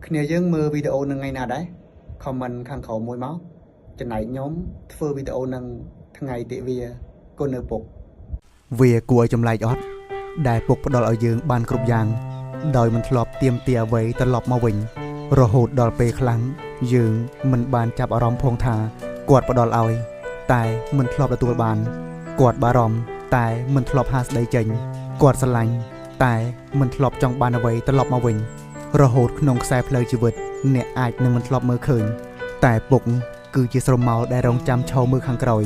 គ្នាយើងមើលវីដេអូនឹងថ្ងៃណាដែរ comment ខាងក្រោមមួយមកចំណែកខ្ញុំធ្វើវីដេអូនឹងថ្ងៃទិវាគុណឪពុកវាគួរឲ្យចម្លែកអត់ដែលពុកផ្ដល់ឲ្យយើងបានគ្រប់យ៉ាងដោយមិនធ្លាប់ទៀមទាអ្វីត្រឡប់មកវិញរហូតដល់ពេលខ្លាំងយើងមិនបានចាប់អារម្មណ៍ផងថាគាត់ផ្ដល់ឲ្យតែមិនធ្លាប់ទទួលបានគាត់បារម្ភតែមិនធ្លាប់ហាស្ដីចេញគាត់ស្រឡាញ់តែមិនធ្លាប់ចង់បានអ្វីត្រឡប់មកវិញរហូតក្នុងខ្សែផ្លូវជីវិតអ្នកអាចនឹងមិនធ្លាប់មើលឃើញតែពុកគឺជាស្រមោលដែលរងចាំឈរមើលខាងក្រោយ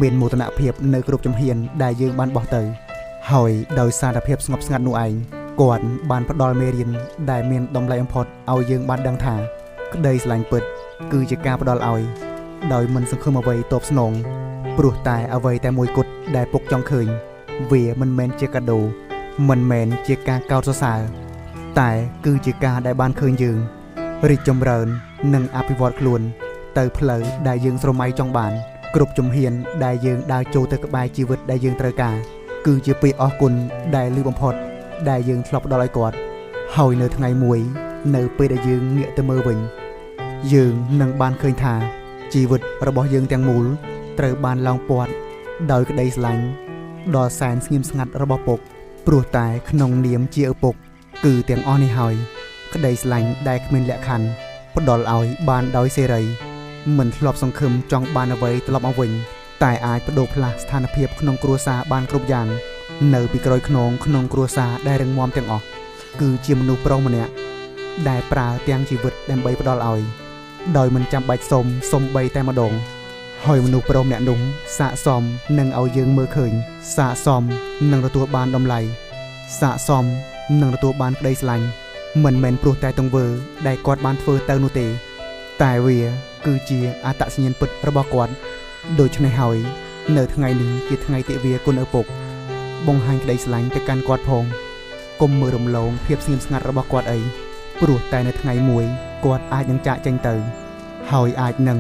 មានមោទនភាពនៅគ្រប់ជំហានដែលយើងបានបោះទៅហើយដោយសារតែភាពស្ងប់ស្ងាត់នោះឯងគាត់បានផ្ដល់មេរៀនដែលមានតម្លៃបំផុតឲ្យយើងបានដឹងថាក្តីស្រឡាញ់ពិតគឺជាការផ្ដល់ឲ្យដោយមិនសង្ឃឹមអ្វីតបស្នងព្រោះតែអ្វីតែមួយគត់ដែលពុកចង់ឃើញវាមិនមែនជាកាដូមិនមែនជាការកោតសរសើរតែគឺជាការដែលបានឃើញយើងរីកចម្រើននិងអភិវឌ្ឍខ្លួនទៅផ្លូវដែលយើងស្រមៃចង់បានគ្រប់ជំហានដែលយើងដើរចូលទៅក្បែរជីវិតដែលយើងត្រូវការគឺជាពាក្យអរគុណដែលលឺបំផុតដែលយើងធ្លាប់ផ្ដល់ឲ្យគាត់ហើយនៅថ្ងៃមួយនៅពេលដែលយើងងាកទៅមើលវិញយើងនឹងបានឃើញថាជីវិតរបស់យើងទាំងមូលត្រូវបានឡោមព័ទ្ធដោយក្តីស្រឡាញ់ដ៏សែនស្ងៀមស្ងាត់របស់ពុកព្រោះតែក្នុងនាមជាឪពុកគឺទាំងអស់នេះហើយក្តីស្រឡាញ់ដែលគ្មានលក្ខខណ្ឌផ្ដល់ឲ្យបានដោយសេរីមិនធ្លាប់សង្ឃឹមចង់បានអ្វីត្រឡប់មកវិញតែអាចបដូរផ្លាស់ស្ថានភាពក្នុងគ្រួសារបានគ្រប់យ៉ាងនៅពីក្រោយខ្នងក្នុងគ្រួសារដែលរឹងមាំទាំងអស់គឺជាមនុស្សប្រុសម្នាក់ដែលប្រើទាំងជីវិតដើម្បីផ្ដល់ឲ្យដោយមិនចាំបាច់សុំបីតែម្ដងហើយមនុស្សប្រុសម្នាក់នោះស័ក្តិសមនឹងឲ្យយើងមើលឃើញស័ក្តិសមនឹងទទួលបានតម្លៃស័ក្តិសមនឹងទទួលបានក្តីស្រឡាញ់មិនមែនព្រោះតែទង្វើដែលគាត់បានធ្វើទៅនោះទេតែវាគឺជាអត្តសញ្ញាណពិតរបស់គាត់ដូច្នេះហើយនៅថ្ងៃនេះជាថ្ងៃទិវាគុណឪពុកបង្ហាញក្តីស្រឡាញ់ទៅកាន់គាត់ផងកុំមើលរំលងភាពស្ងៀមស្ងាត់របស់គាត់អីព្រោះតែនៅថ្ងៃមួយគាត់អាចនឹងចាកចេញទៅហើយអាចនឹង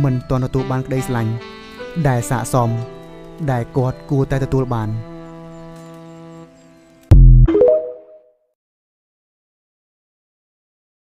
មិនទាន់ទទួលបានក្តីស្រឡាញ់ដែលស័ក្តិសមដែលគាត់គួរតែទទួលបាន